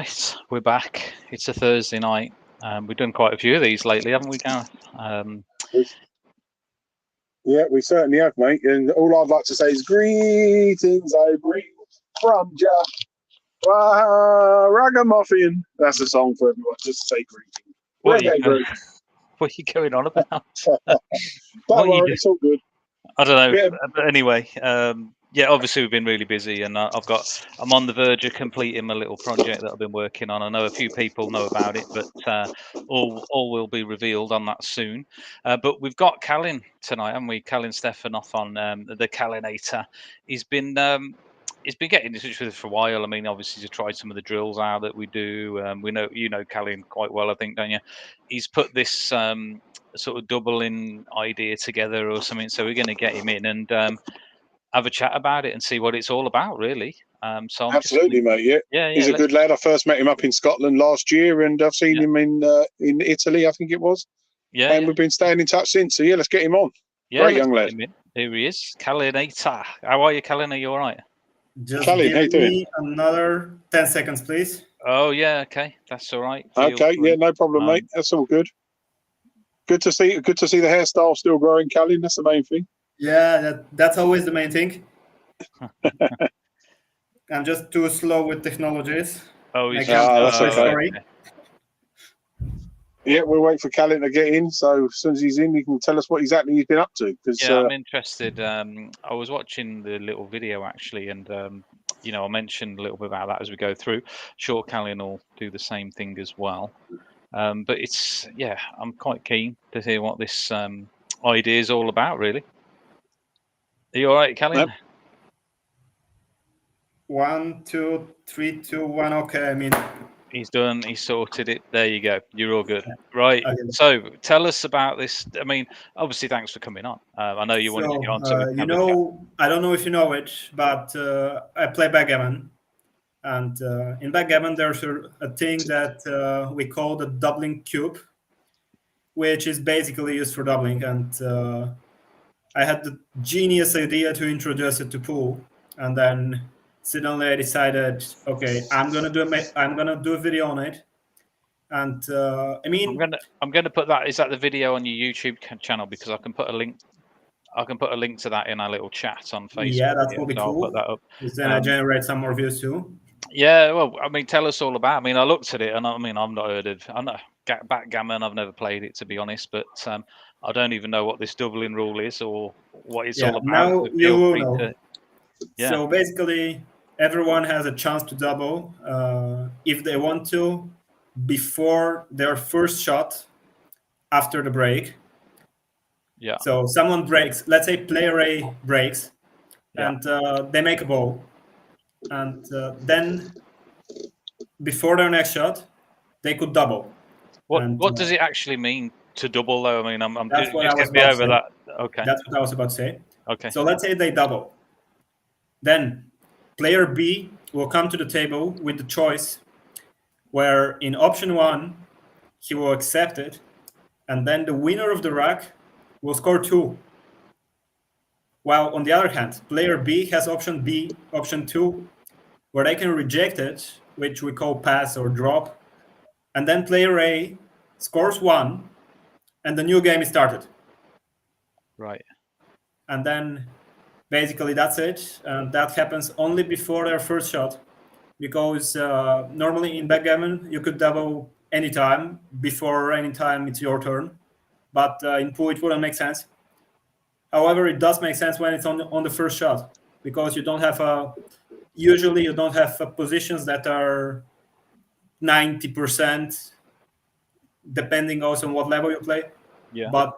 right, we're back. It's a Thursday night. We've done quite a few of these lately, haven't we, Gareth? Yeah, we certainly have, mate. And all I'd like to say is greetings, I bring from Ragamuffin. That's a song for everyone. Just say greetings. What are you going on about? Don't worry, it's all good. I don't know. Yeah. But anyway, yeah, obviously we've been really busy, and I'm on the verge of completing my little project that I've been working on. I know a few people know about it, but all will be revealed on that soon. But we've got Calin tonight, haven't we? Calin Stefanoff on the Calinator. He's been getting in touch with us for a while. I mean, obviously, he's tried some of the drills out that we do. We know Calin quite well, I think, don't you? He's put this sort of doubling idea together or something, so we're going to get him in and have a chat about it and see what it's all about, really. So absolutely, mate. Yeah, he's a good lad. I first met him up in Scotland last year, and I've seen him in Italy, I think it was. Yeah, and we've been staying in touch since. So yeah, let's get him on. Yeah, great young lad. Here he is, Calinator. How are you, Calin? Are you all right? Just Calin, give me another 10 seconds, please. Oh yeah, okay, that's all right. Okay, yeah, no problem, mate. That's all good. Good to see the hairstyle still growing, Calin. That's the main thing. Yeah, that's always the main thing. I'm just too slow with technologies. Oh, that's okay. Sorry. Yeah, we'll wait for Calin to get in. So as soon as he's in, he can tell us what exactly he's been up to. Yeah, I'm interested. I was watching the little video actually, and I mentioned a little bit about that as we go through. Sure, Calin will do the same thing as well. But I'm quite keen to hear what this idea is all about, really. Are you all right, Calin? Nope. 1, 2, 3, 2, 1. Okay, I mean. He's done. He sorted it. There you go. You're all good. Right. Okay. So tell us about this. I mean, obviously, thanks for coming on. I know you wanted to get on. I don't know if you know it, but I play backgammon. And in backgammon, there's a thing that we call the doubling cube, which is basically used for doubling. And I had the genius idea to introduce it to pool, and then suddenly I decided, okay, I'm gonna do a video on it. And I mean, I'm gonna put that. Is that the video on your YouTube channel? Because I can put a link. I can put a link to that in our little chat on Facebook. Yeah, that will be cool. I'll put that up. Because then I generate some more views too. Yeah, well, I mean, tell us all about. I mean, I looked at it, and I mean, I'm not backgammon. I've never played it, to be honest, but I don't even know what this doubling rule is or what it's all about. Now you will know. So basically, everyone has a chance to double if they want to before their first shot after the break. Yeah. So someone breaks. Let's say player A breaks, and they make a ball. And then before their next shot, they could double. What does it actually mean to double, though? I mean, that's what I was about to say. That. Okay. That's what I was about to say. Okay. So let's say they double. Then player B will come to the table with the choice where in option 1, he will accept it. And then the winner of the rack will score 2. While on the other hand, player B has option 2, where they can reject it, which we call pass or drop. And then player A scores 1, and the new game is started. Right. And then basically that's it. And that happens only before their first shot. Because normally in backgammon, you could double anytime. Before any time, it's your turn. But in pool, it wouldn't make sense. However, it does make sense when it's on the first shot. Because you don't have usually you don't have positions that are 90%, depending also on what level you play. Yeah. But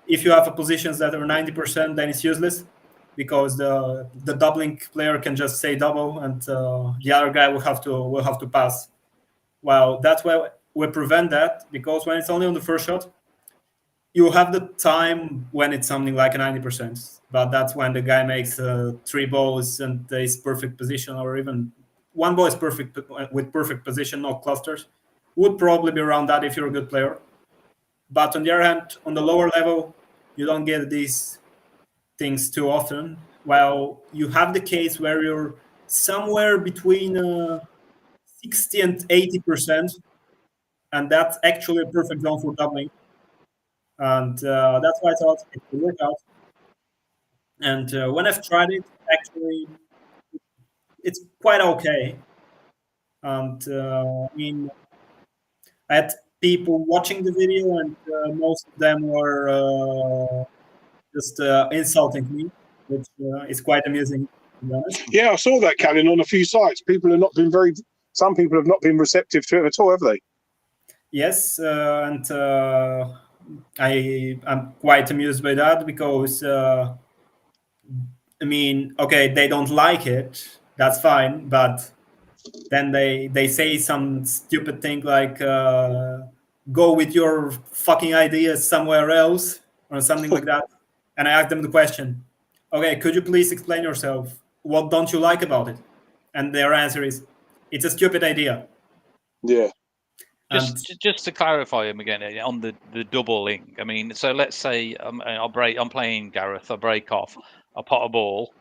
if you have positions that are 90%, then it's useless because the doubling player can just say double, and the other guy will have to pass. Well, that's why we prevent that, because when it's only on the first shot, you have the time when it's something like a 90%, but that's when the guy makes 3 balls and is perfect position, or even 1 ball is perfect with perfect position, no clusters. Would probably be around that if you're a good player. But on the other hand, on the lower level, you don't get these things too often. Well, you have the case where you're somewhere between 60 and 80%, and that's actually a perfect zone for doubling. And that's why I thought it would work out. And when I've tried it, actually, it's quite okay. And I mean, I had people watching the video, and most of them were just insulting me, which is quite amusing, to be honest. Yeah, I saw that, Callan, on a few sites. Some people have not been receptive to it at all, have they? Yes, and I'm quite amused by that because, I mean, okay, they don't like it, that's fine, but then they say some stupid thing like, go with your fucking ideas somewhere else, or something like that. And I asked them the question, okay, could you please explain yourself? What don't you like about it? And their answer is, it's a stupid idea. Yeah. Just to clarify him again on the doubling. I mean, so let's say I'm playing Gareth. I break off. I pot a ball,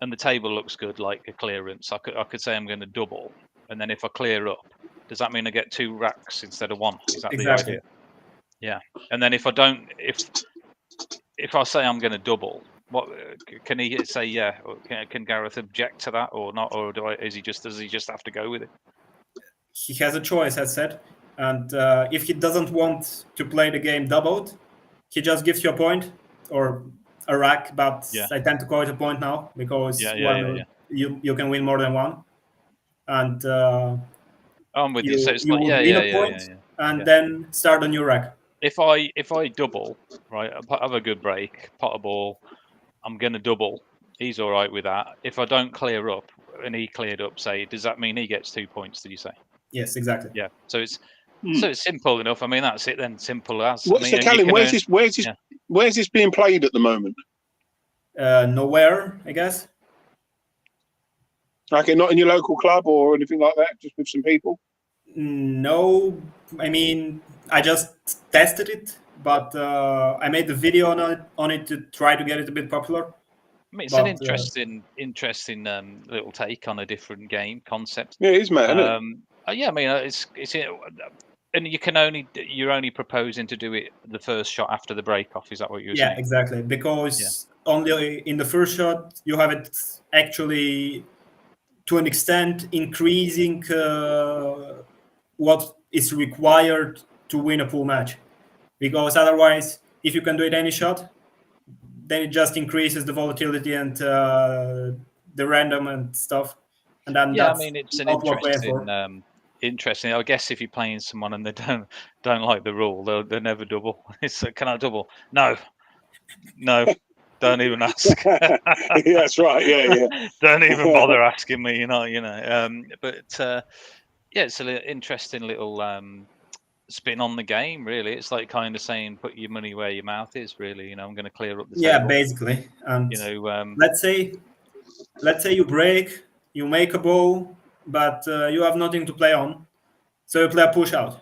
and the table looks good, like a clearance. I could say I'm going to double, and then if I clear up, does that mean I get 2 racks instead of 1? Is that exactly the idea? Yeah. And then if I don't, if I say I'm going to double, what can he say? Yeah. Can Gareth object to that or not? Or does he just have to go with it? He has a choice, as said. And if he doesn't want to play the game doubled, he just gives you a point or a rack, but I tend to call it a point now because you can win more than 1. And I'm with you. So it's you like win a point and then start a new rack. If I double, right, I have a good break, pot a ball, I'm going to double. He's all right with that. If I don't clear up and he cleared up, say, does that mean he gets 2 points? Did you say? Yes, exactly. Yeah. So it's simple enough. I mean, that's it then. Simple as. So, Callan, where's this being played at the moment? Nowhere, I guess. Okay, not in your local club or anything like that, just with some people? No, I mean, I just tested it, but I made the video on it to try to get it a bit popular. I mean, it's an interesting little take on a different game concept. Yeah, it is, man. Isn't it? Yeah, I mean, it's and you're only proposing to do it the first shot after the break off. Is that what you're saying? Yeah, exactly. Because only in the first shot you have it actually, to an extent, increasing what is required to win a pool match. Because otherwise, if you can do it any shot, then it just increases the volatility and the random and stuff. And then I mean, it's an interesting. I guess if you're playing someone and they don't like the rule, they'll never double. It's can I double? No. Don't even ask. Yeah, that's right. Yeah. Don't even bother asking me. But it's an interesting little spin on the game. Really, it's like kind of saying, "Put your money where your mouth is." Really, I'm going to clear up the table. Yeah, basically. And let's say you break, you make a ball, but you have nothing to play on, so you play a push out.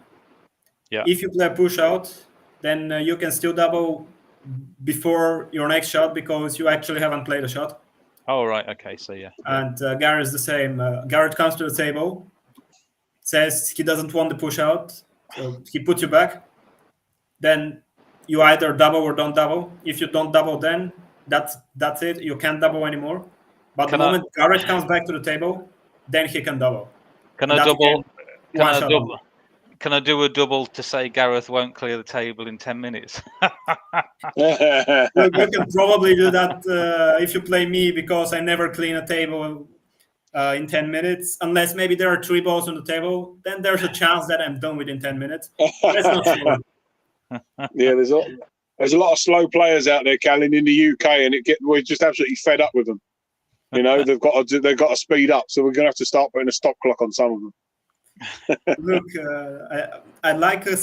Yeah. If you play a push out, then you can still double before your next shot because you actually haven't played a shot. Oh, right. Okay. So, yeah. And Garrett's the same. Garrett comes to the table, says he doesn't want the push out, so he puts you back. Then you either double or don't double. If you don't double, then that's it. You can't double anymore. But the moment Garrett comes back to the table, then he can double. Can I double? Can I do a double to say Gareth won't clear the table in 10 minutes? You can probably do that if you play me, because I never clean a table in 10 minutes, unless maybe there are 3 balls on the table. Then there's a chance that I'm done within 10 minutes. That's not sure. Yeah, there's a lot of slow players out there, Callan, in the UK, and we're just absolutely fed up with them. They've got to speed up, so we're going to have to start putting a stop clock on some of them. Look, I like a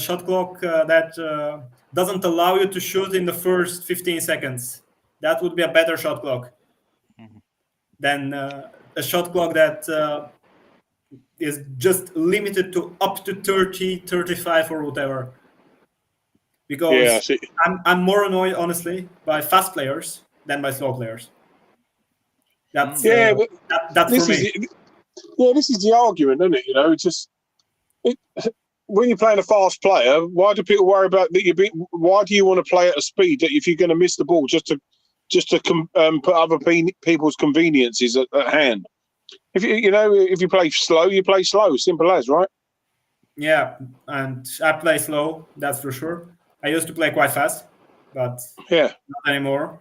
shot clock that doesn't allow you to shoot in the first 15 seconds. That would be a better shot clock than a shot clock that is just limited to up to 30, 35 or whatever. Because I'm more annoyed, honestly, by fast players than by slow players. That's for me. Yeah, this is the argument, isn't it? You know, it's just when you're playing a fast player, why do people worry about that? Why do you want to play at a speed that if you're going to miss the ball just to put other people's conveniences at hand? If you play slow, you play slow. Simple as, right? Yeah, and I play slow. That's for sure. I used to play quite fast, but yeah, not anymore.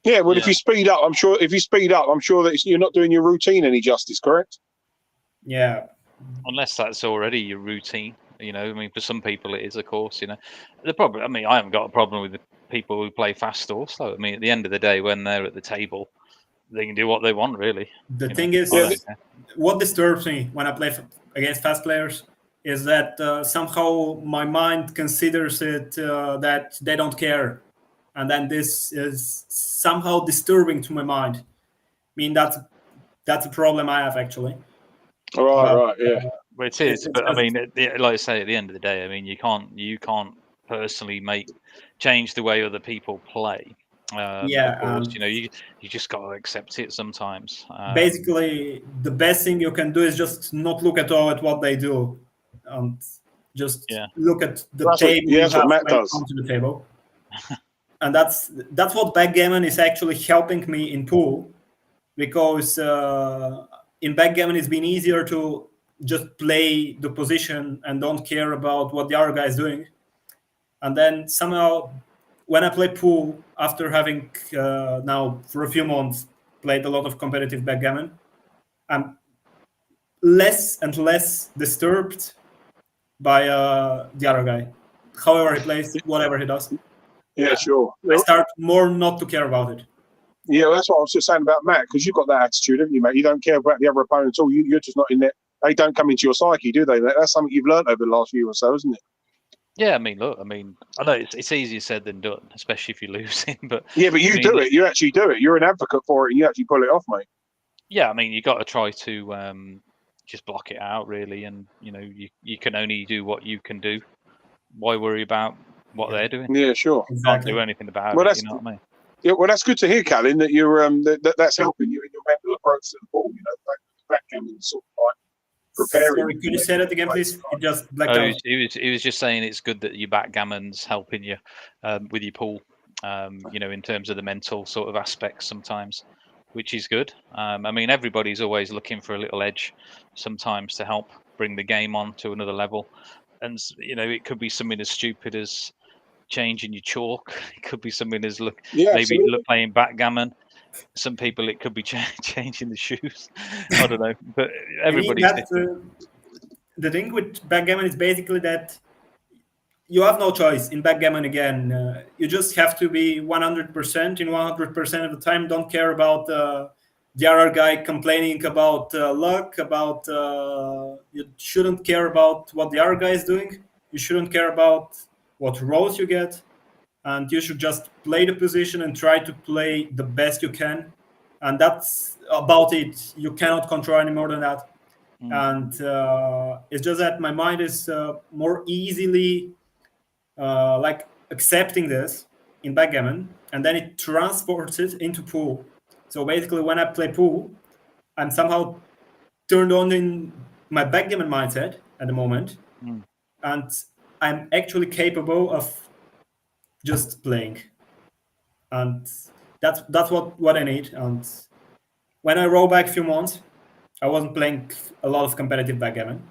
Yeah, well, if you speed up, I'm sure that you're not doing your routine any justice, correct? Yeah. Unless that's already your routine, you know. I mean, for some people it is, of course. You know, the problem. I mean, I haven't got a problem with the people who play fast or slow. I mean, at the end of the day, when they're at the table, they can do what they want, really. The thing is, what disturbs me when I play against fast players is that somehow my mind considers it that they don't care, and then this is somehow disturbing to my mind. I mean, that's a problem I have, actually. Right, yeah. Well, it is, but I mean, like I say, at the end of the day, I mean, you can't personally change the way other people play. Of course, you know, you just got to accept it sometimes. Basically, the best thing you can do is just not look at all at what they do, and just look at the table you have onto the table. And that's what backgammon is actually helping me in pool, because in backgammon it's been easier to just play the position and don't care about what the other guy is doing. And then somehow, when I play pool, after having now for a few months played a lot of competitive backgammon, I'm less and less disturbed by the other guy, however he plays, whatever he does. Yeah, sure. I start more not to care about it. Yeah, well, that's what I was just saying about Matt, because you've got that attitude, haven't you, mate? You don't care about the other opponent at all. You're just not in there. They don't come into your psyche, do they? That's something you've learned over the last year or so, isn't it? Yeah, I mean, look, I know it's easier said than done, especially if you're losing. But yeah, but you do it. You actually do it. You're an advocate for it, and you actually pull it off, mate. Yeah, I mean, you got to try to just block it out, really, and you know, you can only do what you can do. Why worry about what they're doing? Yeah, sure. Exactly. Can't do anything about it. You know what I mean? Yeah, well, that's good to hear, Callan, that you're that's helping you in your mental approach to the ball. You know, backgammon sort of like preparing. Sorry, could you say that again, please? It just blacked out. He was just saying it's good that your backgammon's helping you with your pool. You know, in terms of the mental sort of aspects sometimes, which is good. I mean, everybody's always looking for a little edge sometimes to help bring the game on to another level. And you know, it could be something as stupid as changing your chalk. It could be something as playing backgammon. Some people it could be changing the shoes. I don't know, but everybody's different. The thing with backgammon is basically that you have no choice in backgammon. Again, you just have to be 100% in 100% of the time. Don't care about the other guy complaining about luck. About you shouldn't care about what the other guy is doing. You shouldn't care about what rolls you get, and you should just play the position and try to play the best you can. And that's about it. You cannot control any more than that. And it's just that my mind is more easily like accepting this in backgammon, and then it transports it into pool. So basically, when I play pool, I'm somehow turned on in my backgammon mindset at the moment, and I'm actually capable of just playing, and that's what I need. And when I roll back a few months, I wasn't playing a lot of competitive backgammon.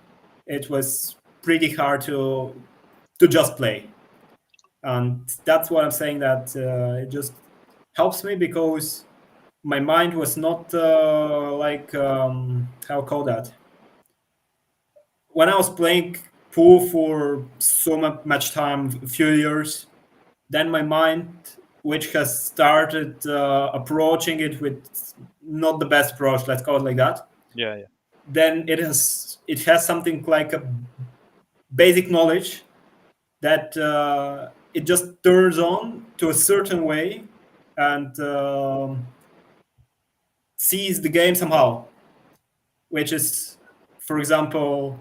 It was pretty hard to just play, and that's what I'm saying, that it just helps me because my mind was not how call that. When I was playing pool for so much time, a few years, then my mind, which has started approaching it with not the best approach, let's call it like that. Yeah. Then it has something like a basic knowledge that it just turns on to a certain way and sees the game somehow, which is, for example,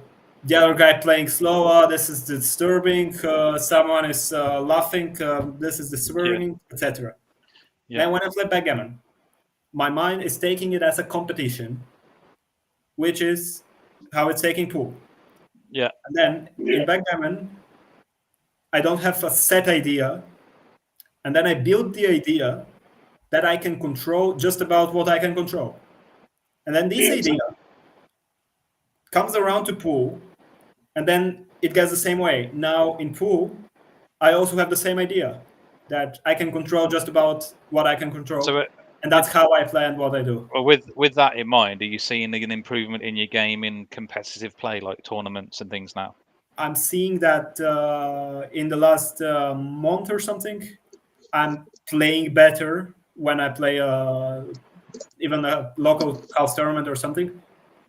the other guy playing slower, this is disturbing, someone is laughing, this is disturbing, etc. Then when I play backgammon, my mind is taking it as a competition, which is how it's taking pool. Yeah. And then in backgammon, I don't have a set idea. And then I build the idea that I can control just about what I can control. And then this idea comes around to pool, and then it gets the same way. Now in pool, I also have the same idea that I can control just about what I can control. So and that's how I play and what I do. well, with that in mind, are you seeing an improvement in your game in competitive play, like tournaments and things now? I'm seeing that in the last month or something, I'm playing better when I play even a local house tournament or something.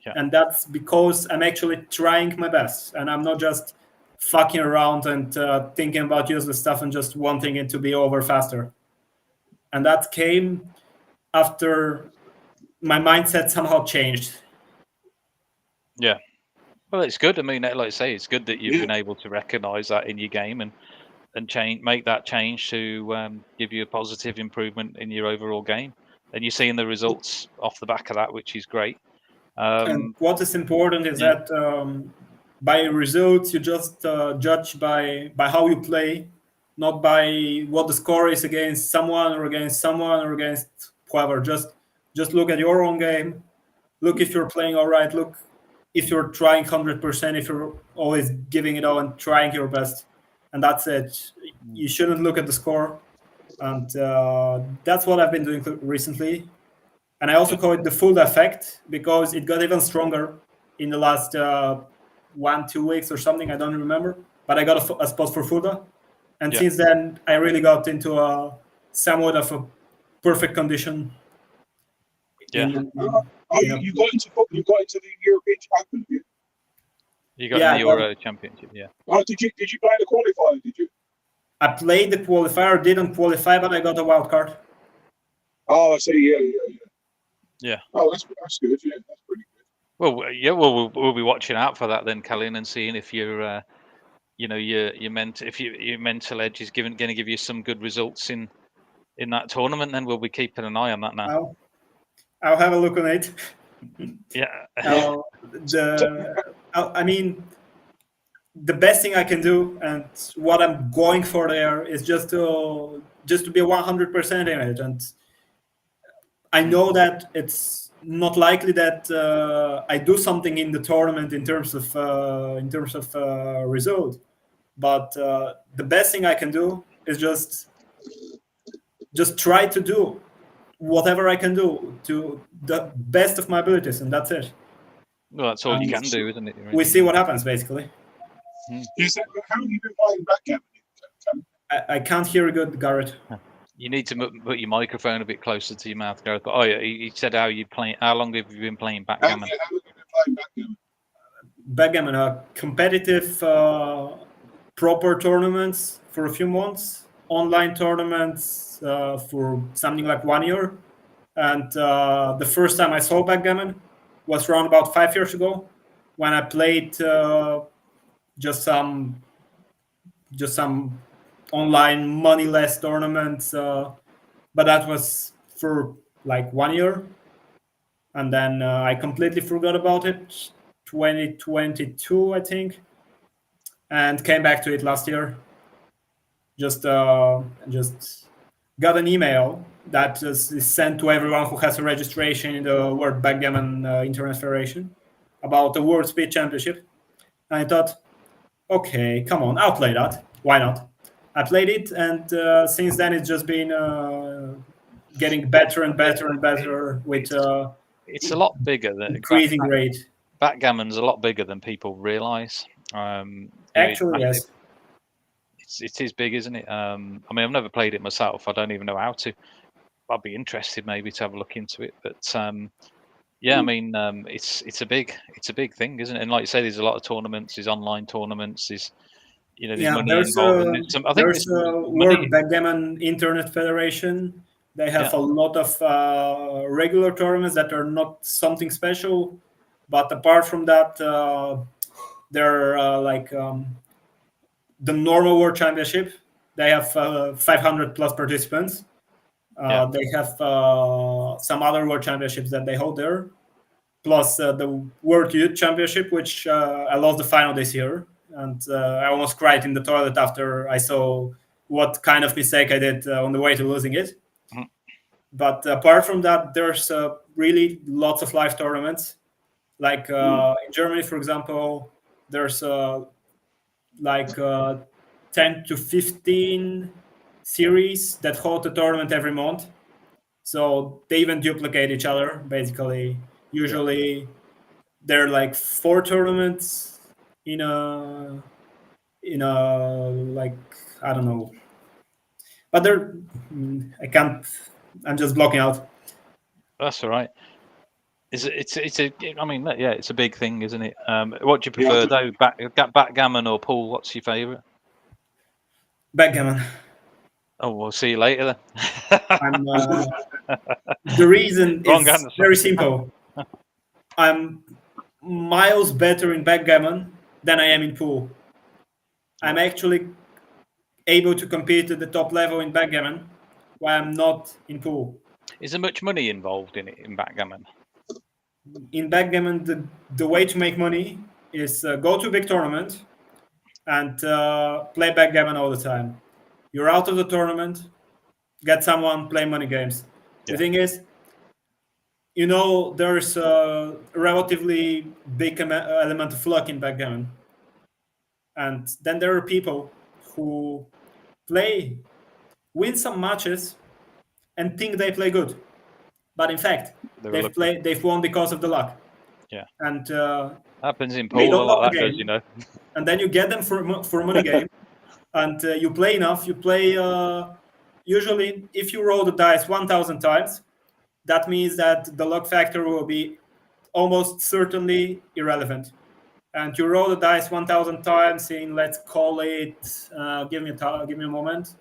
Yeah. And that's because I'm actually trying my best, and I'm not just fucking around and thinking about useless stuff and just wanting it to be over faster. And that came after my mindset somehow changed. Yeah. Well, it's good. I mean, like I say, it's good that you've been able to recognise that in your game and make that change to give you a positive improvement in your overall game. And you're seeing the results off the back of that, which is great. And what is important is that by results, you just judge by how you play, not by what the score is against someone or against whoever. Just look at your own game. Look if you're playing all right. Look if you're trying 100%. If you're always giving it all and trying your best, and that's it. You shouldn't look at the score, and that's what I've been doing recently. And I also call it the full effect because it got even stronger in the last 1-2 weeks or something. I don't remember, but I got a spot for Fulda, and since then I really got into a somewhat of a perfect condition. Yeah. You got into the European Championship. You got in the Euro Championship, yeah. Oh, did you play the qualifier? Did you? I played the qualifier, didn't qualify, but I got a wild card. Oh, I see. Yeah. Oh, that's good. Yeah, that's pretty good. Well, yeah. Well, we'll be watching out for that then, Callin, and seeing if your mental edge is going to give you some good results in that tournament. Then we'll be keeping an eye on that now. I'll have a look on it. Yeah. I mean, the best thing I can do and what I'm going for there is just to be 100% in it, and I know that it's not likely that I do something in the tournament in terms of result, but the best thing I can do is just try to do whatever I can do to the best of my abilities, and that's it. Well, that's all you can do, isn't it? We see what happens, basically. How have you been playing backgammon? I can't hear you good, Garrett. You need to put your microphone a bit closer to your mouth, Gareth. But he said how long have you been playing backgammon? How long have you been playing backgammon? Backgammon, competitive, proper tournaments for a few months, online tournaments for something like 1 year. And the first time I saw backgammon was around about 5 years ago, when I played just some online moneyless tournaments, but that was for like 1 year, and then I completely forgot about it. 2022, I think, and came back to it last year. Just got an email that is sent to everyone who has a registration in the World Backgammon Internet Federation about the World Speed Championship, and I thought, okay, come on, I'll play that. Why not? I played it, and since then it's just been getting better and better and better with it's a lot bigger than increasing rate. Backgammon's a lot bigger than people realise. Actually, yes. It is big, isn't it? I mean, I've never played it myself. I don't even know how to. I'd be interested maybe to have a look into it. But yeah, I mean, it's a big thing, isn't it? And like you say, there's a lot of tournaments. There's online tournaments. There's money involved. There's a World Backgammon Internet Federation. They have a lot of regular tournaments that are not something special, but apart from that, they're like the normal World Championship. They have 500 plus participants. They have some other World Championships that they hold there, plus the World Youth Championship, which I lost the final this year, and I almost cried in the toilet after I saw what kind of mistake I did on the way to losing it. Mhm. But apart from that, there's really lots of live tournaments. Like in Germany, for example, there's like 10 to 15 series that hold a tournament every month. So they even duplicate each other, basically. Usually there are like 4 tournaments in a like, I don't know. But I can't, I'm just blocking out. That's all right. It's a I mean, yeah, it's a big thing, isn't it? What do you prefer though, backgammon or pool? What's your favourite? Backgammon. Oh, we'll see you later then. The reason Wrong is answer. very simple. I'm miles better in backgammon than I am in pool. I'm actually able to compete at the top level in backgammon, while I'm not in pool. Is there much money involved in it in backgammon? In backgammon, the way to make money is go to a big tournament and play backgammon all the time. You're out of the tournament, get someone, play money games. Yeah. The thing is, there's a relatively big element of luck in backgammon. And then there are people who win some matches and think they play good. But in fact, they've won because of the luck. Yeah. And happens in they pool, don't know that the does, game. you know. And then you get them for a money game, and you play enough. You play usually, if you roll the dice 1,000 times, that means that the luck factor will be almost certainly irrelevant. And you roll the dice 1,000 times in, let's call it, give me a moment,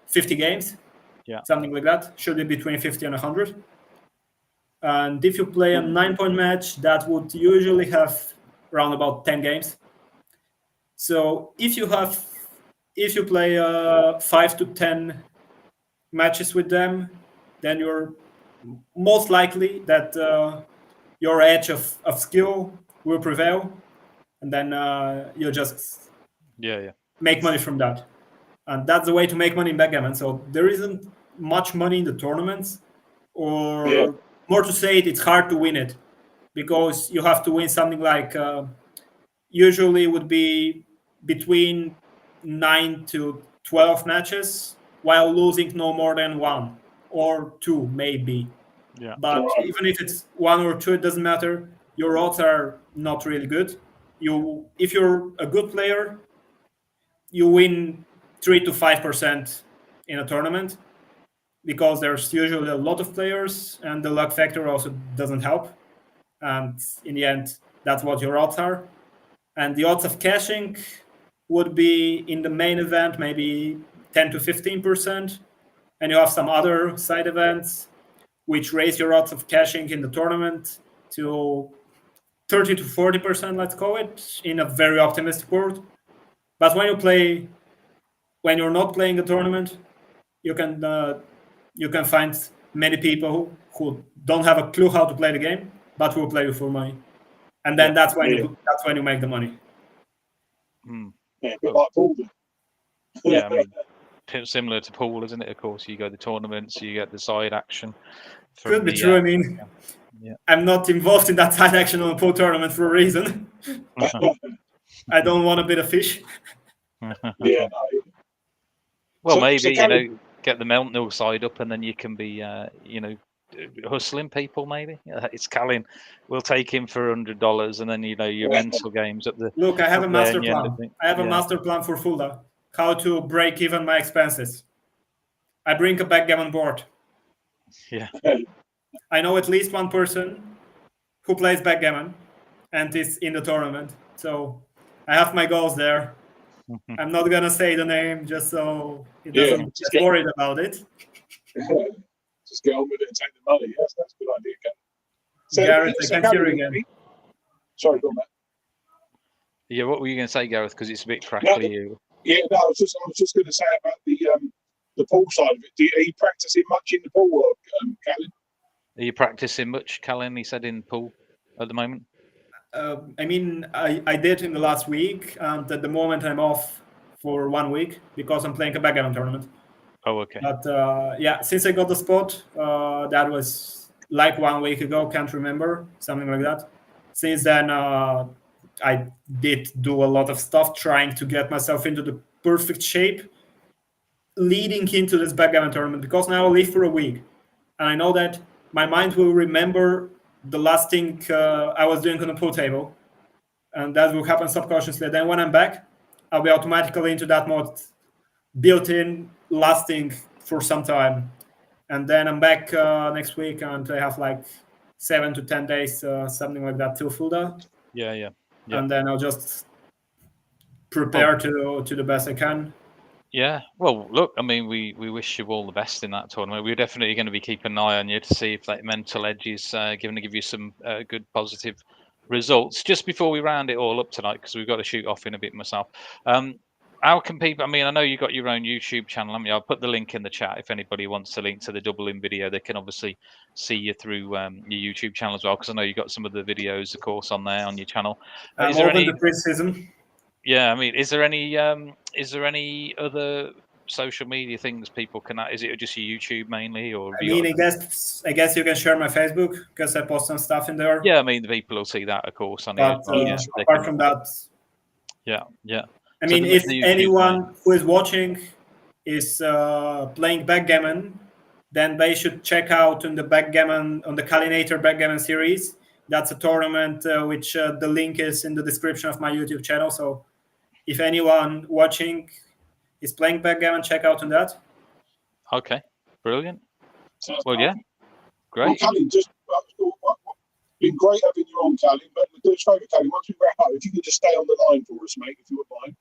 50 games, something like that. Should be between 50 and 100. And if you play a 9-point match, that would usually have around about 10 games. So if you play 5 to 10 matches with them, then you're most likely that your edge of skill will prevail, and then you'll just make money from that. And that's the way to make money in backgammon. So there isn't much money in the tournaments, or more to say it's hard to win it, because you have to win something like usually would be between 9 to 12 matches, while losing no more than 1 or 2 maybe. Yeah. But even if it's 1 or 2, it doesn't matter. Your odds are not really good. If you're a good player, you win 3 to 5% in a tournament, because there's usually a lot of players, and the luck factor also doesn't help. And in the end, that's what your odds are. And the odds of cashing would be in the main event maybe 10 to 15%. And you have some other side events which raise your odds of cashing in the tournament to 30 to 40%, let's call it, in a very optimistic world. But when you're not playing a tournament, you can find many people who don't have a clue how to play the game, but who will play you for money. And then that's when you make the money. Yeah, a bit like pool. Yeah, I mean, similar to pool, isn't it? Of course, you go to tournaments, you get the side action. Could be true. I mean, I'm not involved in that side action on a pool tournament for a reason. I don't want a bit of fish. Yeah. Well, maybe get the Meltnil side up, and then you can be, hustling people. Maybe it's Callin. We'll take him for $100, and then your mental games at the. Look, I have a master plan. I have a master plan for Fulda. How to break even my expenses. I bring a backgammon board. Yeah. I know at least one person who plays backgammon and is in the tournament. So I have my goals there. I'm not gonna say the name just so he doesn't get worried about it. Just get on with it and take the money. Yes, that's a good idea, Gavin. So, Gareth, I can't hear you again. Sorry, go on, Matt. Yeah, what were you going to say, Gareth? Because it's a bit crackly. I was just going to say about the pool side of it. Are you practicing much in the pool, Callum? Are you practicing much, Callan? He said in pool at the moment. I mean, I did in the last week, and at the moment I'm off for 1 week because I'm playing a backgammon tournament. Oh, okay. But yeah, since I got the spot, that was like 1 week ago. Can't remember, something like that. Since then, I did do a lot of stuff trying to get myself into the perfect shape leading into this backgammon tournament, because now I leave for a week, and I know that my mind will remember the last thing I was doing on the pool table, and that will happen subconsciously. Then when I'm back, I'll be automatically into that mode, built-in, lasting for some time. And then I'm back next week, and I have like 7 to 10 days, something like that, till Fulda. Yeah. And then I'll just prepare to the best I can. Yeah. Well, look, I mean, we wish you all the best in that tournament. We're definitely going to be keeping an eye on you to see if that mental edge is going to give you some good positive results. Just before we round it all up tonight, because we've got to shoot off in a bit myself. How can people? I mean, I know you got your own YouTube channel. I mean, I'll put the link in the chat if anybody wants to link to the double-in video. They can obviously see you through your YouTube channel as well, because I know you got some of the videos, of course, on there on your channel. I'm open to criticism. Yeah, I mean, is there any other social media things people can? Is it just your YouTube mainly, or? I mean, I guess you can share my Facebook because I post some stuff in there. Yeah, I mean, the people will see that, of course, on But here. apart from that, yeah. I mean, if anyone who is watching is playing backgammon, then they should check out on the backgammon, on the Calinator backgammon series. That's a tournament which the link is in the description of my YouTube channel. So if anyone watching is playing backgammon, check out on that. Okay, brilliant. Well, yeah, great. Well, Callie, just been great having you on, Callie. But do us a favour, Callie, once we wrap up, if you could just stay on the line for us, mate, if you would mind.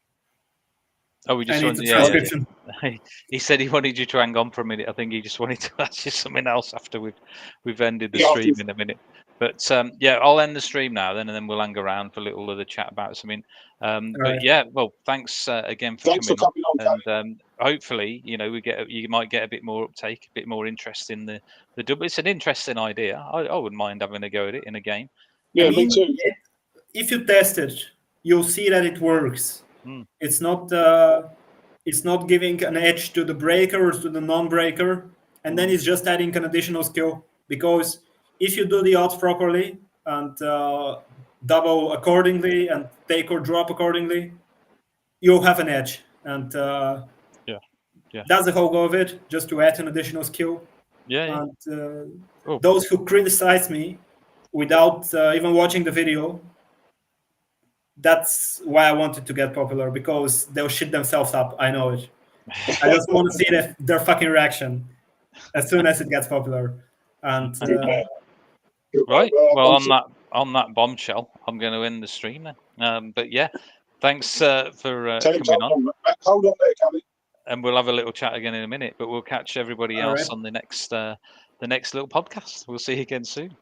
Oh, we just wanted, yeah. He said he wanted you to hang on for a minute. I think he just wanted to ask you something else after we've ended the stream in a minute. But yeah, I'll end the stream now then, and then we'll hang around for a little other chat about something. But yeah, well, thanks again for coming on. And hopefully, you know, you might get a bit more uptake, a bit more interest in the double. It's an interesting idea. I wouldn't mind having a go at it in a game. Yeah, me too. If you test it, you'll see that it works. It's not giving an edge to the breaker or to the non-breaker, and then it's just adding an additional skill. Because if you do the odds properly and double accordingly and take or drop accordingly, you'll have an edge. And that's the whole goal of it, just to add an additional skill. And those who criticize me without even watching the video, that's why I wanted to get popular, because they'll shit themselves up. I know it. I just want to see their fucking reaction as soon as it gets popular. And right. Well, on that bombshell, I'm going to end the stream then. But yeah, thanks for coming on. Hold on there, Callie. And we'll have a little chat again in a minute. But we'll catch everybody else on the next little podcast. We'll see you again soon.